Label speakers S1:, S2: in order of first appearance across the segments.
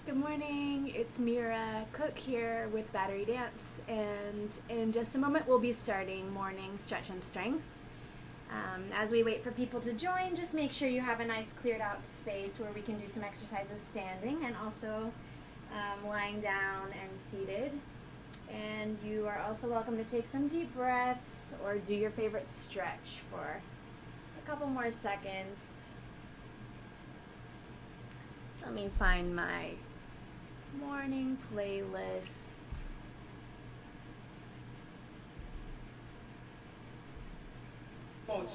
S1: Good morning, it's Mira, cook here with Battery Dance, and in just a moment we'll be starting morning stretch and strength. As we wait for people to join, just make sure you have a nice cleared out space where we can do some exercises standing and also lying down and seated. And you are also welcome to take some deep breaths or do your favorite stretch for a couple more seconds. Let me find my morning playlist.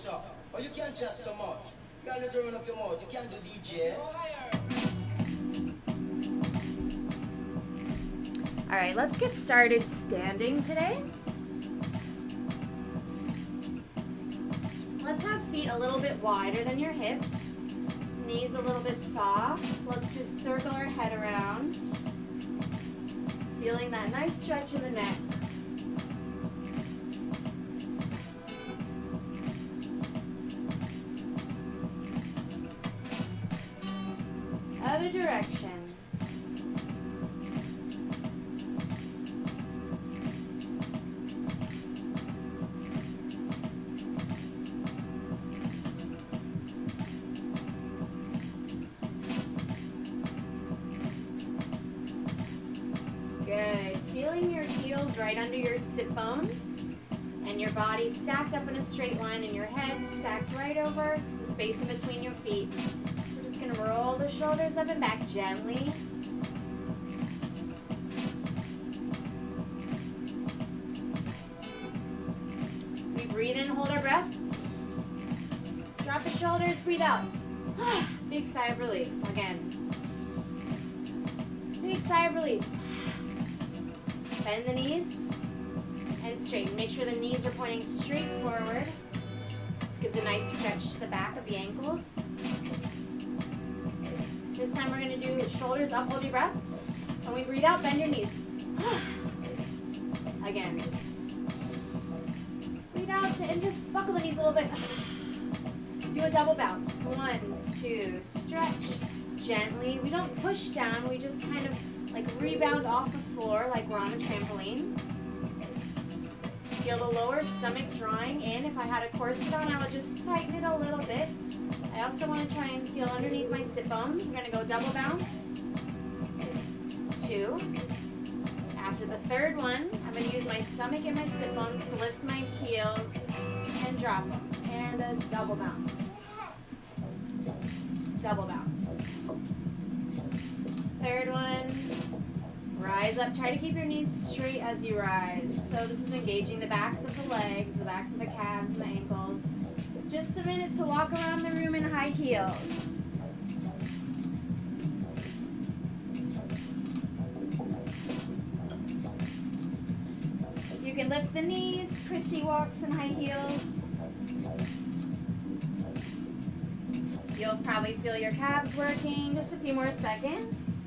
S2: So, but you can't chat so much. You gotta let her run up your mouth. You can't do DJ.
S1: All right, let's get started standing today. Let's have feet a little bit wider than your hips, knees a little bit soft. So let's just circle our head around, feeling that nice stretch in the neck. Other direction. Good. Feeling your heels right under your sit bones and your body stacked up in a straight line and your head stacked right over the space in between your feet. We're just going to roll the shoulders up and back gently. We breathe in, hold our breath. Drop the shoulders, breathe out. Big sigh of relief. Again. Big sigh of relief. Bend the knees and straighten. Make sure the knees are pointing straight forward. This gives a nice stretch to the back of the ankles. This time we're going to do shoulders up, hold your breath. When we breathe out, bend your knees. Again. Breathe out and just buckle the knees a little bit. Do a double bounce. 1, 2, stretch gently. We don't push down, we just kind of like rebound off the floor like we're on a trampoline. Feel the lower stomach drawing in. If I had a corset on, I would just tighten it a little bit. I also want to try and feel underneath my sit bones. We're going to go double bounce. 2. After the third one, I'm going to use my stomach and my sit bones to lift my heels and drop them. And a double bounce. Double bounce. Third one, rise up. Try to keep your knees straight as you rise. So this is engaging the backs of the legs, the backs of the calves, and the ankles. Just a minute to walk around the room in high heels. You can lift the knees, prissy walks in high heels. You'll probably feel your calves working. Just a few more seconds.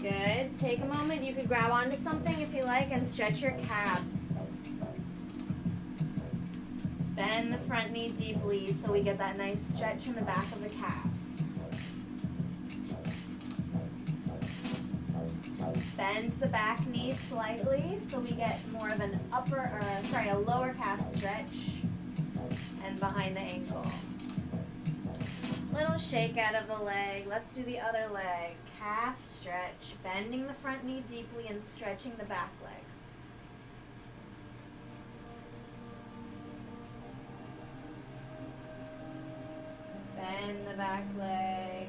S1: Good. Take a moment. You could grab onto something if you like and stretch your calves. Bend the front knee deeply so we get that nice stretch in the back of the calf. Bend the back knee slightly so we get more of an a lower calf stretch and behind the ankle. Little shake out of the leg. Let's do the other leg. Calf stretch, bending the front knee deeply and stretching the back leg. Bend the back leg.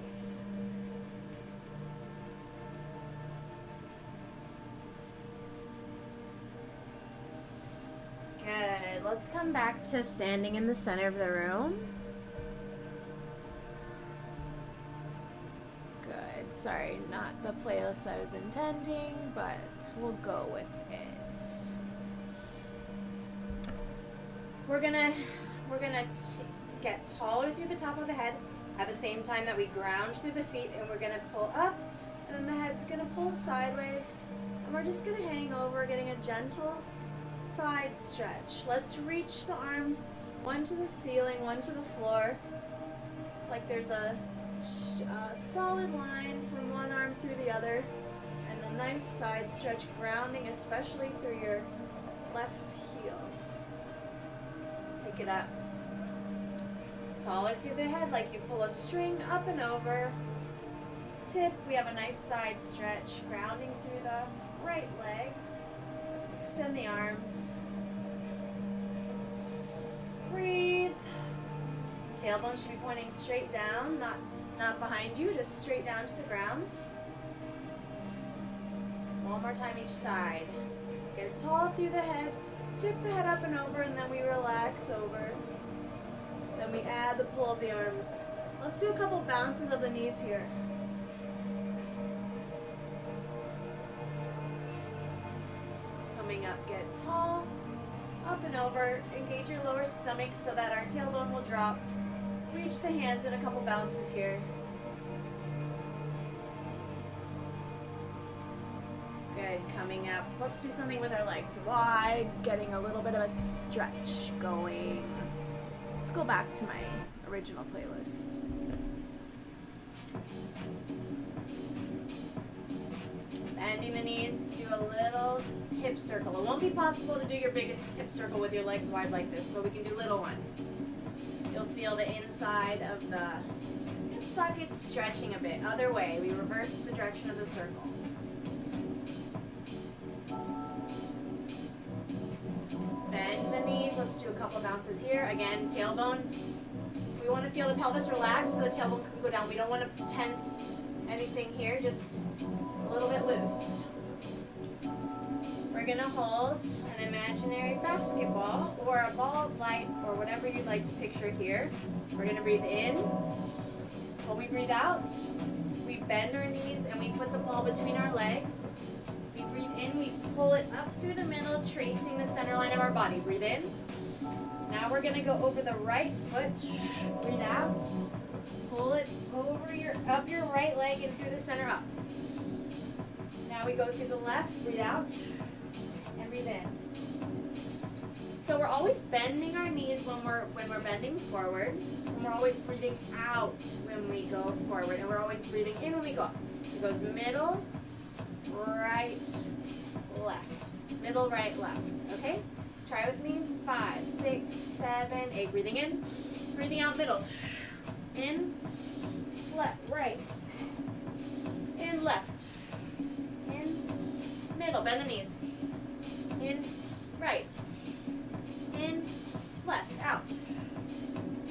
S1: Good. Let's come back to standing in the center of the room. Good. Sorry, not the playlist I was intending, but we'll go with it. We're gonna get taller through the top of the head at the same time that we ground through the feet, and we're gonna pull up, and then the head's gonna pull sideways, and we're just gonna hang over, getting a gentle side stretch. Let's reach the arms, one to the ceiling, one to the floor. like there's a solid line from one arm through the other, and a nice side stretch, grounding especially through your left heel. Pick it up. Taller through the head, like you pull a string up and over. Tip, we have a nice side stretch, grounding through the right leg. Extend the arms. Breathe. Tailbone should be pointing straight down, not behind you, just straight down to the ground. One more time each side. Get tall through the head, tip the head up and over, and then we relax over. Then we add the pull of the arms. Let's do a couple bounces of the knees here. Coming up, get tall, up and over. Engage your lower stomach so that our tailbone will drop. Reach the hands in a couple bounces here. Good, coming up. Let's do something with our legs wide, getting a little bit of a stretch going. Let's go back to my original playlist. Bending the knees, do a little hip circle. It won't be possible to do your biggest hip circle with your legs wide like this, but we can do little ones. You'll feel the inside of the hip sockets stretching a bit. Other way, we reverse the direction of the circle. Bend the knees. Let's do a couple bounces here. Again, tailbone. We want to feel the pelvis relax so the tailbone can go down. We don't want to tense anything here, just a little bit loose. We're going to hold an imaginary basketball or a ball of light or whatever you'd like to picture here. We're going to breathe in. When we breathe out, we bend our knees and we put the ball between our legs. We breathe in, we pull it up through the middle, tracing the center line of our body. Breathe in. Now we're going to go over the right foot. Breathe out. Pull it over up your right leg and through the center up. Now we go through the left. Breathe out. Breathe in. So we're always bending our knees when we're bending forward, and we're always breathing out when we go forward, and we're always breathing in when we go up. It goes middle, right, left. Middle, right, left. Okay? Try with me. 5, 6, 7, 8. Breathing in. Breathing out middle. In, left, right. In, left. In, middle. Bend the knees. In, right, in, left, out,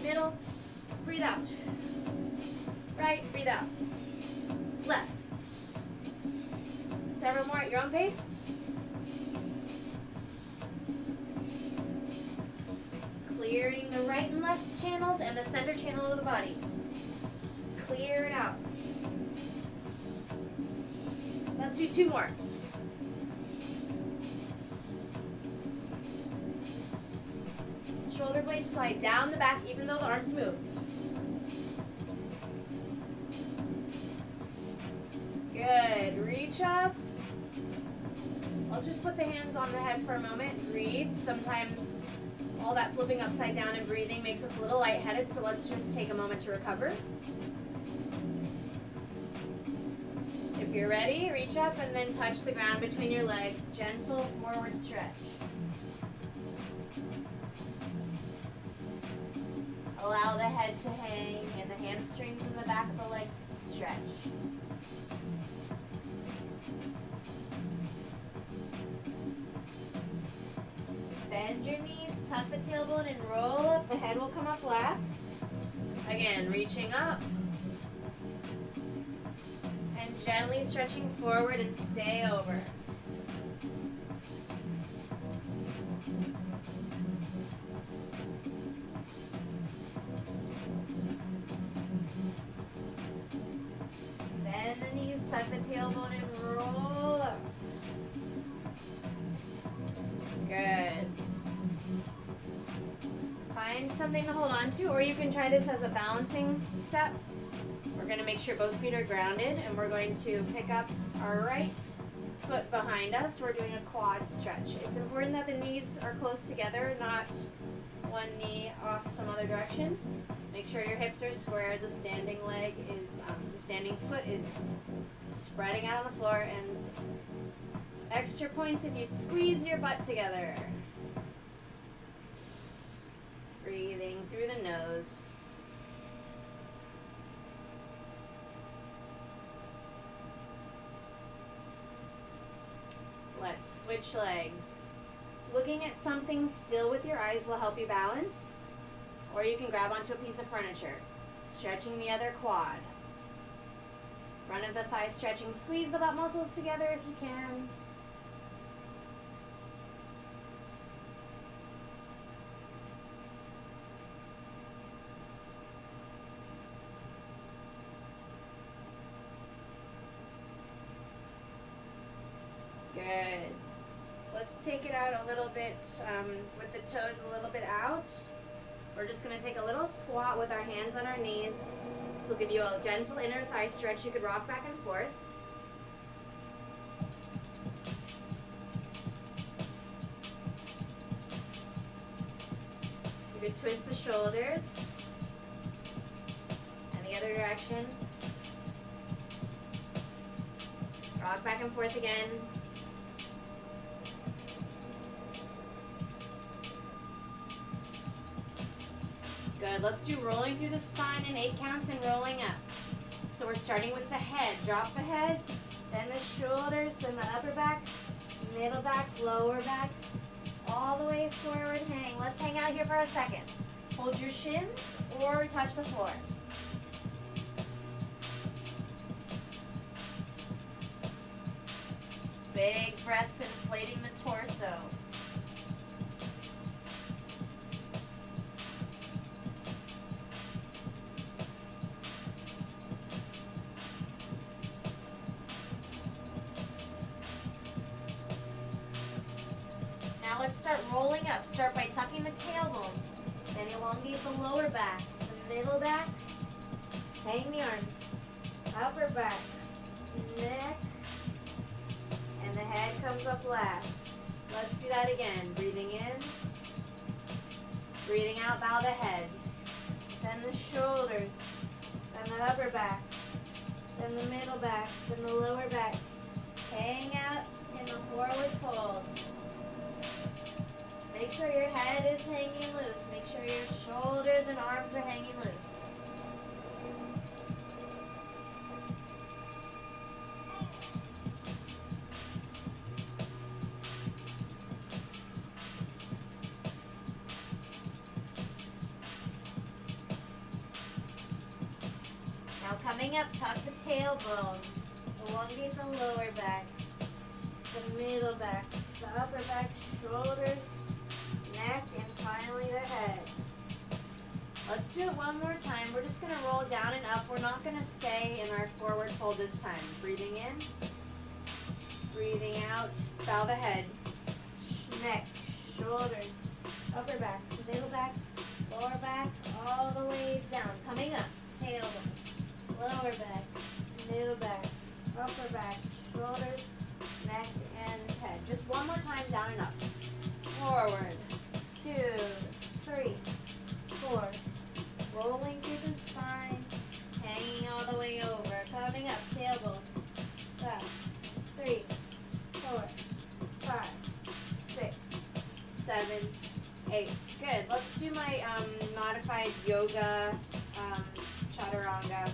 S1: middle, breathe out, right, breathe out, left. Several more at your own pace. Clearing the right and left channels and the center channel of the body. Clear it out. Let's do 2 more. Shoulder blades slide down the back even though the arms move. Good. Reach up. Let's just put the hands on the head for a moment. Breathe. Sometimes all that flipping upside down and breathing makes us a little lightheaded, so let's just take a moment to recover. If you're ready, reach up and then touch the ground between your legs. Gentle forward stretch. Allow the head to hang and the hamstrings in the back of the legs to stretch. Bend your knees, tuck the tailbone and roll up. The head will come up last. Again, reaching up. And gently stretching forward and stay over. Bend the knees, tuck the tailbone and roll up. Good. Find something to hold on to, or you can try this as a balancing step. We're going to make sure both feet are grounded, and we're going to pick up our right foot behind us. We're doing a quad stretch. It's important that the knees are close together, not one knee off some other direction. Make sure your hips hips are square, the standing leg is, the standing foot is spreading out on the floor, and extra points if you squeeze your butt together. Breathing through the nose. Let's switch legs. Looking at something still with your eyes will help you balance, or you can grab onto a piece of furniture. Stretching the other quad. Front of the thigh stretching. Squeeze the butt muscles together if you can. Good. Let's take it out a little bit with the toes a little bit out. We're just going to take a little squat with our hands on our knees. This will give you a gentle inner thigh stretch. You could rock back and forth. You could twist the shoulders and the other direction. Rock back and forth again. Good. Let's do rolling through the spine in 8 counts and rolling up. So we're starting with the head. Drop the head, then the shoulders, then the upper back, middle back, lower back, all the way forward. Hang. Let's hang out here for a second. Hold your shins or touch the floor. Big breaths inflating the torso. Let's start rolling up. Start by tucking the tailbone. Then elongate the lower back, the middle back. Hang the arms. Upper back, neck, and the head comes up last. Let's do that again. Breathing in, breathing out, bow the head. Then the shoulders, then the upper back, then the middle back, then the lower back. Hang out in the forward fold. Make sure your head is hanging loose. Make sure your shoulders and arms are hanging loose. Now coming up, tuck the tailbone. Elongate the lower back, the middle back, the upper back, shoulders, neck, and finally the head. Let's do it one more time. We're just going to roll down and up. We're not going to stay in our forward fold this time. Breathing in, breathing out, bow the head, neck, shoulders, upper back, middle back, lower back, all the way down. Coming up, tailbone, lower back, middle back, upper back, shoulders, neck, and head. Just one more time, down and up. Forward, 2, 3, 4. Rolling through the spine, hanging all the way over. Coming up, tailbone. 3, 4, 5, 6, 7, 8. Good. Let's do my modified yoga chaturanga.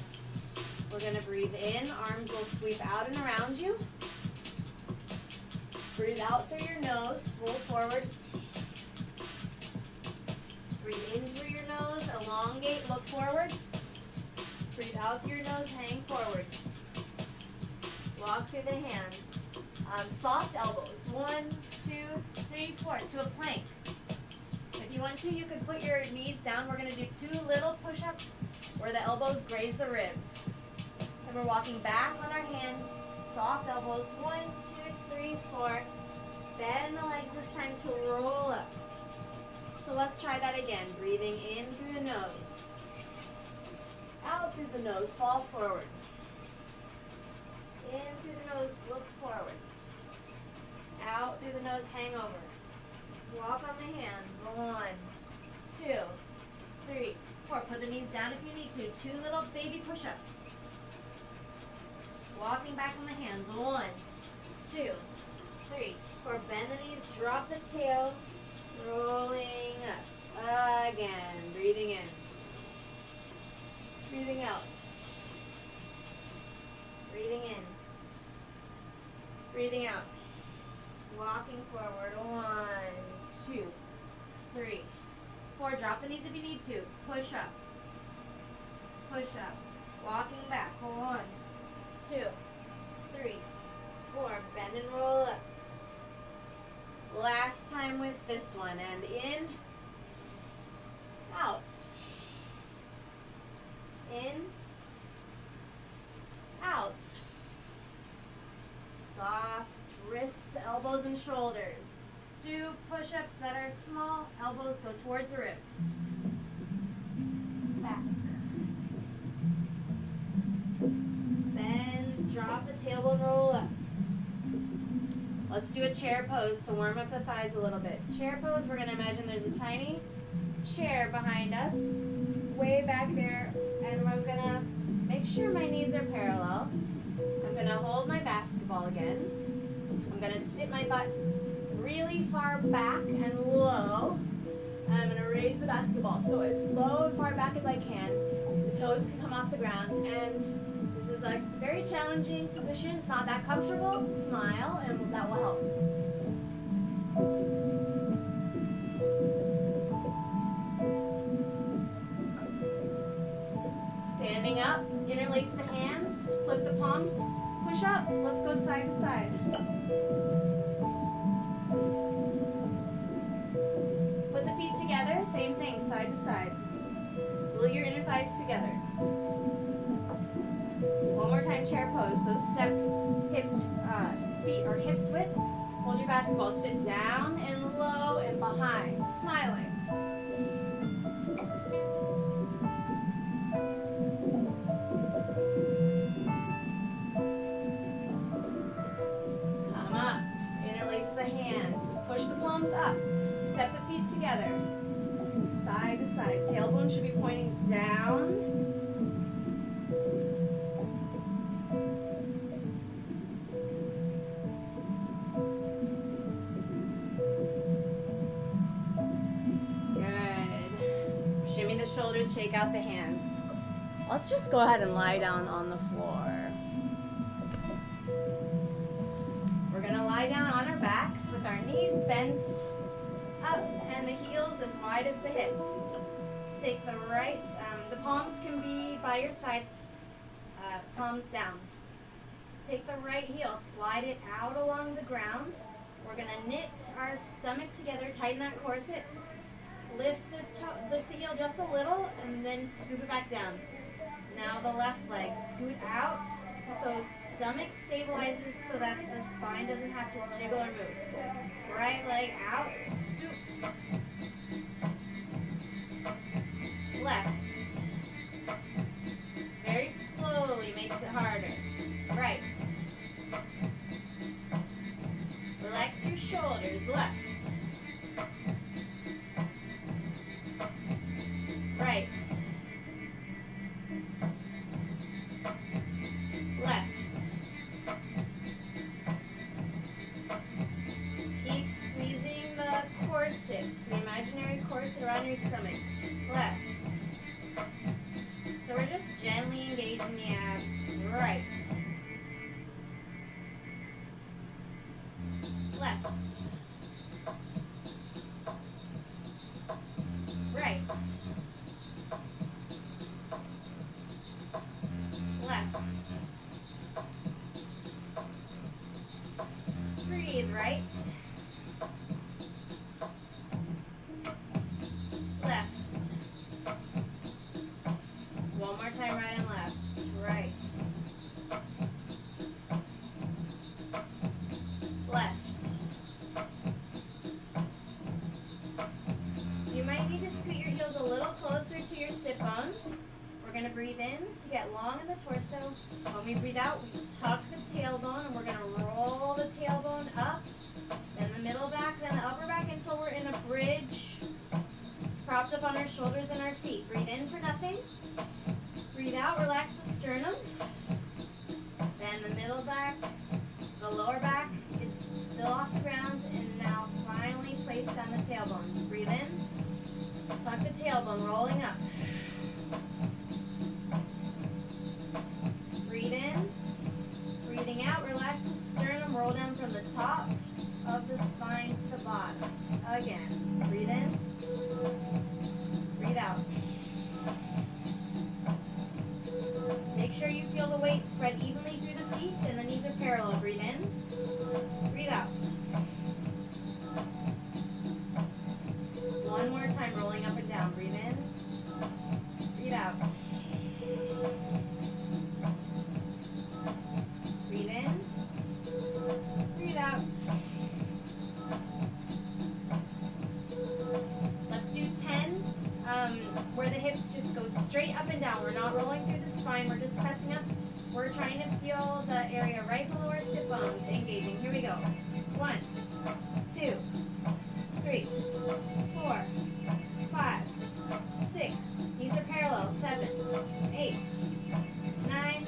S1: We're going to breathe in. Arms will sweep out and around you. Breathe out through your nose, full forward. Breathe in through your nose, elongate, look forward. Breathe out through your nose, hang forward. Walk through the hands. Soft elbows. 1, 2, 3, 4, to a plank. If you want to, you could put your knees down. We're going to do 2 little push-ups where the elbows graze the ribs. And we're walking back on our hands, soft elbows. 1, 2, 3, 4. Bend the legs this time to roll up. So let's try that again. Breathing in through the nose. Out through the nose, fall forward. In through the nose, look forward. Out through the nose, hang over. Walk on the hands. 1, 2, 3, 4. Put the knees down if you need to. 2 little baby push-ups. Walking back on the hands. 1, 2, 3, 4. Bend the knees, drop the tail, rolling up. Again, breathing in. Breathing out. Breathing in. Breathing out. Walking forward. 1, 2, 3, 4. Drop the knees if you need to. Push up. Push up. Walking back. 1, 2, 3, 4. Bend and roll up. Last time with this one. And in. Out. In. Out. Soft wrists, elbows, and shoulders. 2 push-ups that are small. Elbows go towards the ribs. Back. Bend, drop the tailbone, roll up. Let's do a chair pose to warm up the thighs a little bit. Chair pose, we're going to imagine there's a tiny chair behind us, way back there, and we're going to make sure my knees are parallel. I'm going to hold my basketball again. I'm going to sit my butt really far back and low. And I'm going to raise the basketball so as low and far back as I can. The toes can come off the ground. And this is a very challenging position. It's not that comfortable. Smile and that will help. Standing up, interlace the hands, flip the palms, push up. Let's go side to side. Put the feet together, same thing, side to side. Glue your inner thighs together. One more time, chair pose. So step hips, feet or hips width. Hold your basketball. Sit down and low and behind, smiling. Come up. Interlace the hands. Push the palms up. Step the feet together. Side to side. Tailbone should be pointing down. Good. Shimmy the shoulders, shake out the hands. Let's just go ahead and lie down on the floor. We're going to lie down on our backs with our knees bent up and the heels as wide as the hips. Take the right, the palms can be by your sides, palms down. Take the right heel, slide it out along the ground. We're going to knit our stomach together, tighten that corset. Lift the heel just a little and then scoop it back down. Now the left leg, scoot out so stomach stabilizes so that the spine doesn't have to jiggle or move. Right leg out, scoop. Left. Very slowly makes it harder. Right. Relax your shoulders, left. Right. Left. Keep squeezing the corset, the imaginary corset around your stomach. Left. So we're just gently engaging the abs. Right. Left. Right. Left. Breathe, right. Left. One more time, right and left. Right. Left. You might need to scoot your heels a little closer to your sit bones. We're going to breathe in to get long in the torso. When we breathe out, we tuck the tailbone, and we're going to roll the tailbone up, then the middle back, then the upper back until we're in a bridge. propped up on our shoulders and our feet. Breathe in for nothing. Breathe out, relax the sternum. Then the middle back, the lower back is still off the ground, and now finally place down the tailbone. Breathe in, tuck the tailbone, rolling up. Breathe in, breathing out, relax the sternum, roll down from the top of the spine to the bottom. Again, breathe in, breathe out. Make sure you feel the weight spread evenly through the feet and the knees are parallel. Breathe in, breathe out. One more time, rolling up and down. Breathe in, breathe out. Breathe in, breathe out. Let's do 10 where the hips just go straight up and down. We're not rolling through the spine, we're just pressing up. We're trying to feel the area right below our sit bones engaging. Here we go. 1, 2, 3, 4, 5, 6. Knees are parallel. 7, 8, 9,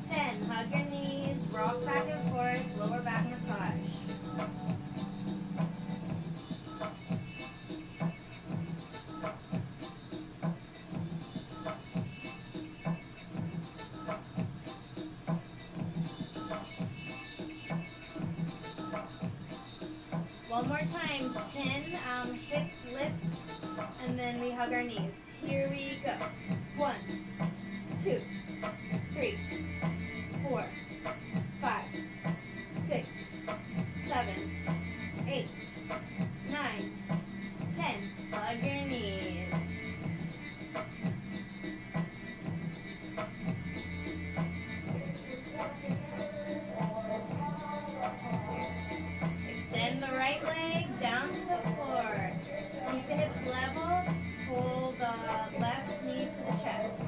S1: 10. Hug your knees, rock back and forth, lower back massage. One more time, 10 hip lifts, and then we hug our knees. Here we go. 1, 2, 3, 4, 5, 6, 7, 8, 9, 10. Hug your knees. Extend the right leg down to the floor. Keep the hips level. Pull the left knee to the chest.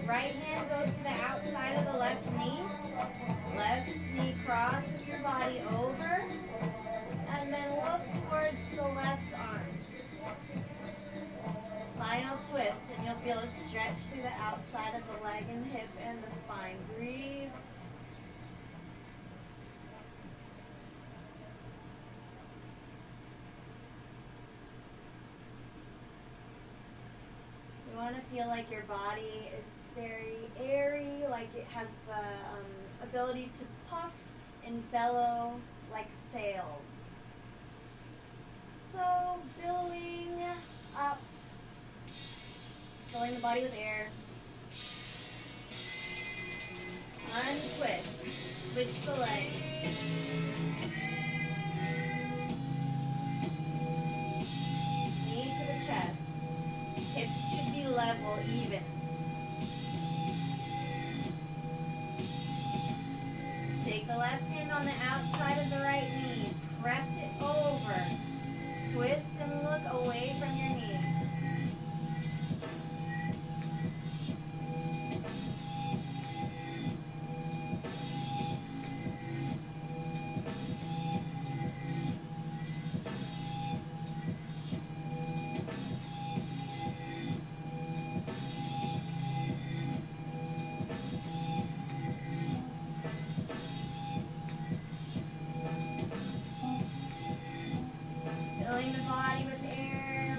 S1: Right hand goes to the outside of the left knee. Left knee crosses the body over. And then look towards the left arm. Spinal twist, and you'll feel a stretch through the outside of the leg and hip and the spine. Breathe. You want to feel like your body is very airy, like it has the ability to puff and bellow like sails. So, billowing up, filling the body with air. Untwist. Switch the legs. Knee to the chest. Hips should be level, even. Take the left hand on the outside of the right knee. Press it over. Twist and look away from your knee. Filling the body with air,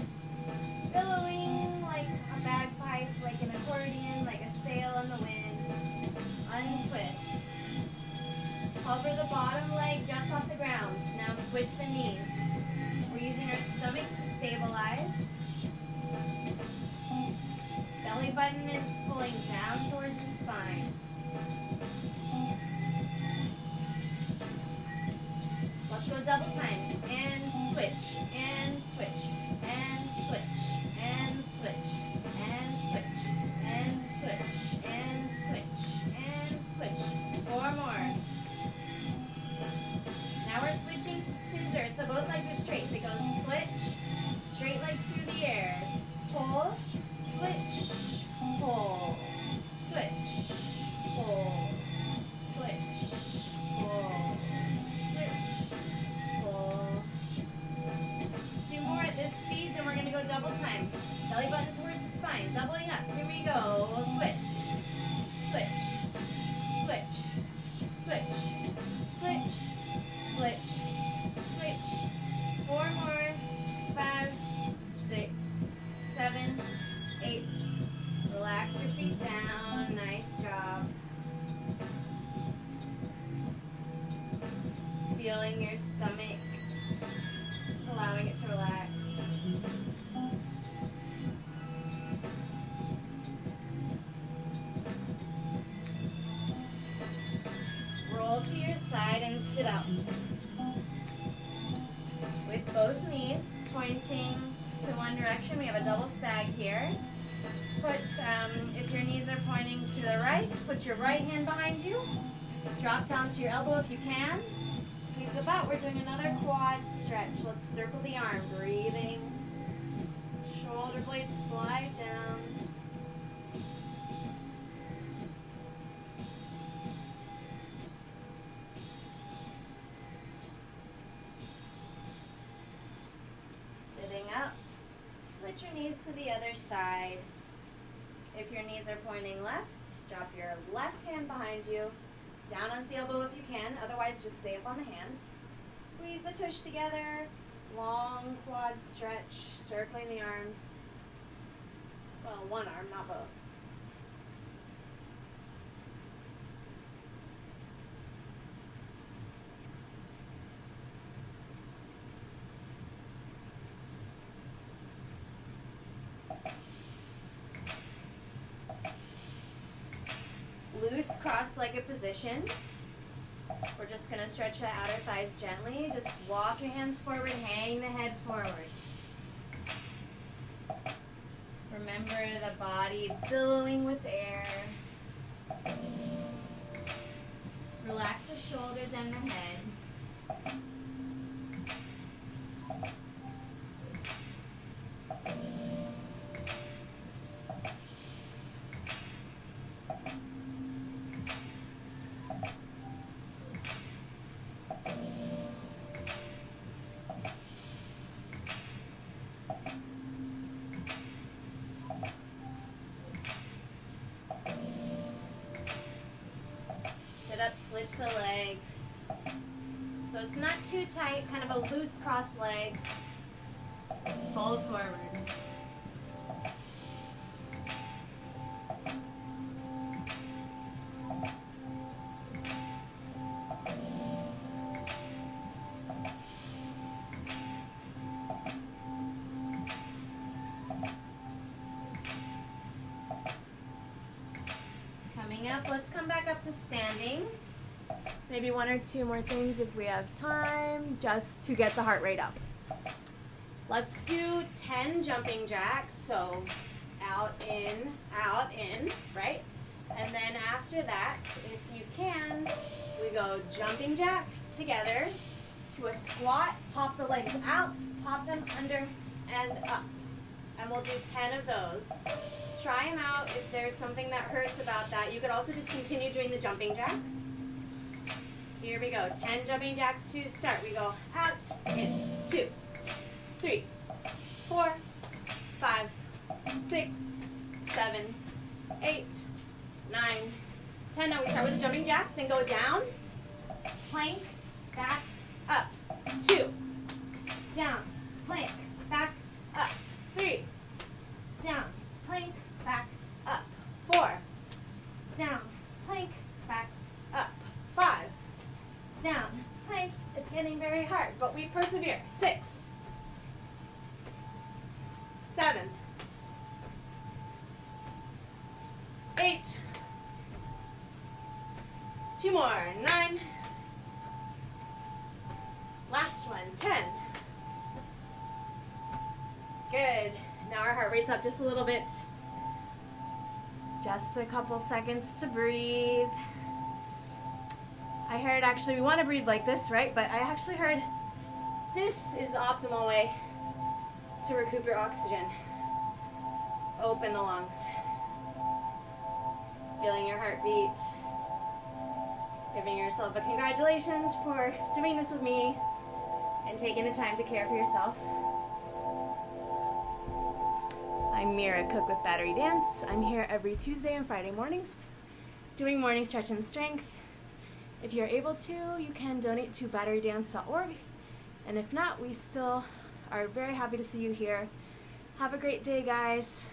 S1: billowing like a bagpipe, like an accordion, like a sail in the wind. Untwist. Hover the bottom leg just off the ground. Now switch the knees. We're using our stomach to stabilize. Belly button is pulling down towards the spine. Let's go double time. And switch, and switch, and switch, and switch, and switch, and switch, and switch, and switch. 4 more. Now we're switching to scissors, so both legs are straight. They go switch, straight legs through the air. Pull, switch, pull, switch, pull, switch, pull. fine. Doubling up. Here we go. Switch. Switch. Switch. Switch. Switch. Switch. Switch. 4 more. 5, 6, 7, 8. Relax your feet down. Nice job. Feeling your stomach, allowing it to relax. Roll to your side and sit up. With both knees pointing to one direction, we have a double stag here. Put, if your knees are pointing to the right, put your right hand behind you. Drop down to your elbow if you can. Squeeze the butt. We're doing another quad stretch. Let's circle the arm. Breathing. Shoulder blades slide down. Sitting up. Switch your knees to the other side. If your knees are pointing left, drop your left hand behind you. Down onto the elbow if you can, otherwise just stay up on the hand. Squeeze the tush together, long quad stretch, circling the arms. Well, one arm, not both. Loose cross-legged position. We're just going to stretch the outer thighs gently. Just walk your hands forward, hang the head forward. Remember the body billowing with air. Relax the shoulders and the head. Switch the legs. So it's not too tight, kind of a loose cross leg. Fold forward. Coming up, let's come back up to standing. Maybe 1 or 2 more things if we have time, just to get the heart rate up. Let's do 10 jumping jacks. So out, in, right? And then after that, if you can, we go jumping jack together to a squat, pop the legs out, pop them under and up. And we'll do 10 of those. Try them out. If there's something that hurts about that, you could also just continue doing the jumping jacks. Here we go. 10 jumping jacks to start. We go out, in, 2, 3, 4, 5, 6, 7, 8, 9, 10. Now we start with the jumping jack, then go down, plank, back, up, 2, down, plank, back, up, 3, down, plank, back, up, 4, down, plank, back, up, 5, down, plank. It's getting very hard, but we persevere. 6, 7, 8, 2 more, 9, last one, 10. Good. Now our heart rate's up just a little bit. Just a couple seconds to breathe. I heard actually we want to breathe like this, right? But I actually heard this is the optimal way to recoup your oxygen. Open the lungs. Feeling your heartbeat. Giving yourself a congratulations for doing this with me and taking the time to care for yourself. I I'm Mira, cook with Battery Dance. I'm here every Tuesday and Friday mornings doing morning stretch and strength. If you're able to, you can donate to batterydance.org. And if not, we still are very happy to see you here. Have a great day, guys.